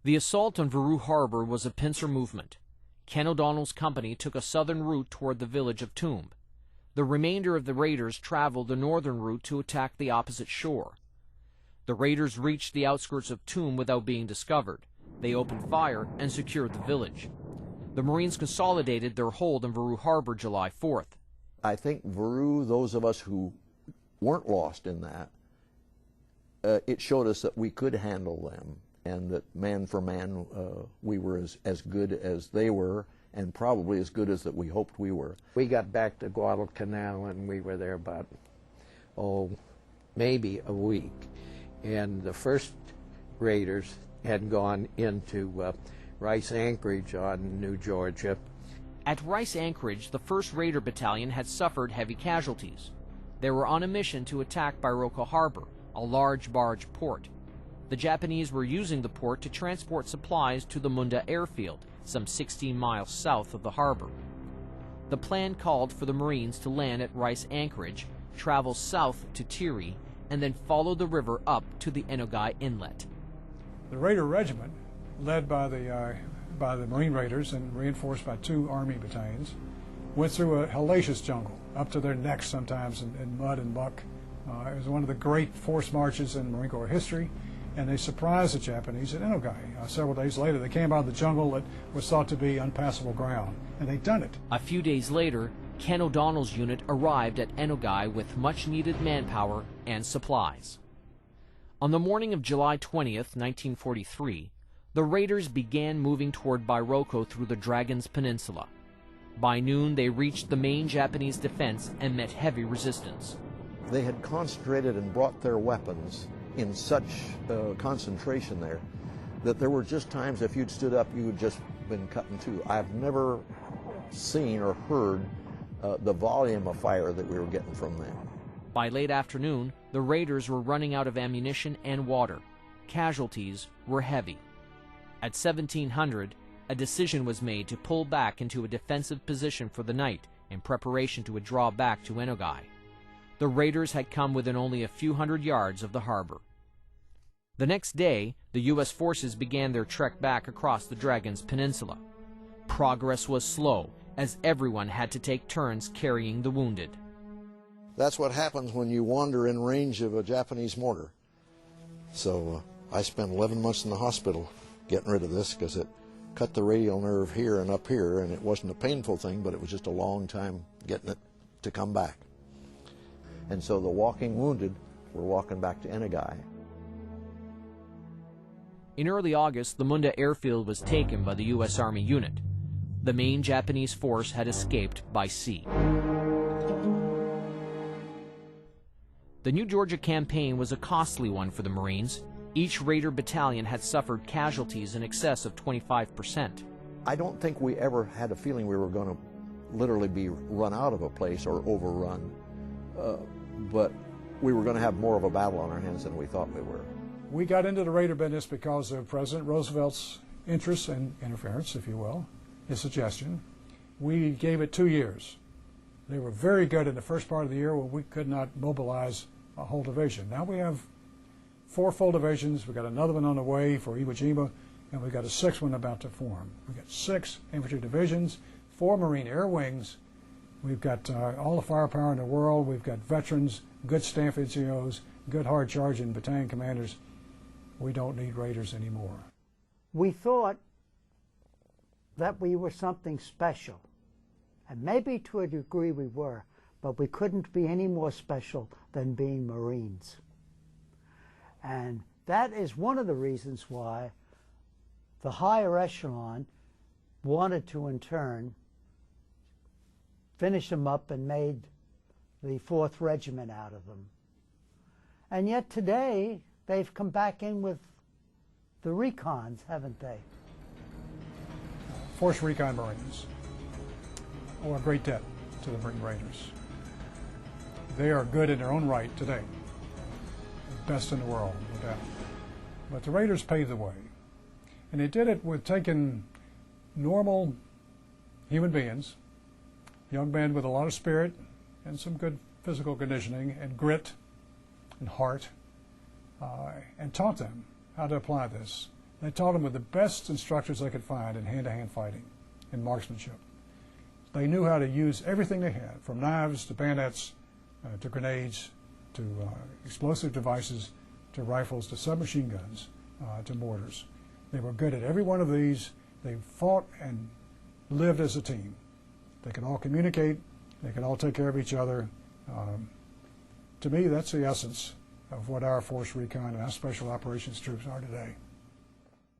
The assault on Viru Harbor was a pincer movement. Ken O'Donnell's company took a southern route toward the village of Tuam. The remainder of the raiders traveled the northern route to attack the opposite shore. The raiders reached the outskirts of Tuam without being discovered. They opened fire and secured the village. The Marines consolidated their hold on Viru Harbor July 4th. I think Viru, those of us who weren't lost in that, it showed us that we could handle them, and that man for man we were as good as they were, and probably as good as that we hoped we were. We got back to Guadalcanal and we were there about, maybe a week. And the first raiders had gone into Rice Anchorage on New Georgia. At Rice Anchorage, the 1st Raider Battalion had suffered heavy casualties. They were on a mission to attack Bairoko Harbor, a large barge port. The Japanese were using the port to transport supplies to the Munda airfield, some 16 miles south of the harbor. The plan called for the Marines to land at Rice Anchorage, travel south to Tiri, and then follow the river up to the Enogai Inlet. The Raider Regiment, led by the Marine Raiders and reinforced by 2 Army battalions, went through a hellacious jungle, up to their necks sometimes in mud and muck. It was one of the great forced marches in Marine Corps history, and they surprised the Japanese at Enogai. Several days later, they came out of the jungle that was thought to be unpassable ground, and they'd done it. A few days later, Ken O'Donnell's unit arrived at Enogai with much-needed manpower and supplies. On the morning of July 20th, 1943, the raiders began moving toward Bairoko through the Dragon's Peninsula. By noon, they reached the main Japanese defense and met heavy resistance. They had concentrated and brought their weapons in such concentration there that there were just times if you'd stood up, you had just been cut in two. I've never seen or heard the volume of fire that we were getting from them. By late afternoon, the raiders were running out of ammunition and water. Casualties were heavy. At 1700, a decision was made to pull back into a defensive position for the night in preparation to withdraw back to Enogai. The raiders had come within only a few hundred yards of the harbor. The next day, the U.S. forces began their trek back across the Dragon's Peninsula. Progress was slow, as everyone had to take turns carrying the wounded. That's what happens when you wander in range of a Japanese mortar. So I spent 11 months in the hospital getting rid of this because it cut the radial nerve here and up here, and it wasn't a painful thing, but it was just a long time getting it to come back. And so the walking wounded were walking back to Enogai. In early August, the Munda airfield was taken by the U.S. Army unit. The main Japanese force had escaped by sea. The New Georgia campaign was a costly one for the Marines. Each Raider battalion had suffered casualties in excess of 25%. I don't think we ever had a feeling we were going to literally be run out of a place or overrun, but we were going to have more of a battle on our hands than we thought we were. We got into the Raider business because of President Roosevelt's interest and interference, if you will, his suggestion. We gave it 2 years. They were very good in the first part of the year when we could not mobilize a whole division. Now we have 4 full divisions. We've got another one on the way for Iwo Jima, and we've got a 6th one about to form. We've got 6 infantry divisions, 4 Marine air wings. We've got all the firepower in the world. We've got veterans, good staff NCOs, good hard-charging battalion commanders. We don't need Raiders anymore. We thought that we were something special. And maybe to a degree we were, but we couldn't be any more special than being Marines. And that is one of the reasons why the higher echelon wanted to, in turn, finish them up and made the 4th Regiment out of them. And yet today, they've come back in with the recons, haven't they? Force Recon Marines owe a great debt to the Marine Raiders. They are good in their own right today. The best in the world, no doubt. But the Raiders paved the way. And they did it with taking normal human beings, young men with a lot of spirit and some good physical conditioning and grit and heart, and taught them how to apply this. They taught them with the best instructors they could find in hand-to-hand fighting and marksmanship. They knew how to use everything they had, from knives to bayonets to grenades to explosive devices to rifles to submachine guns to mortars. They were good at every one of these. They fought and lived as a team. They could all communicate. They could all take care of each other. To me, that's the essence of what our Force Recon and our Special Operations troops are today.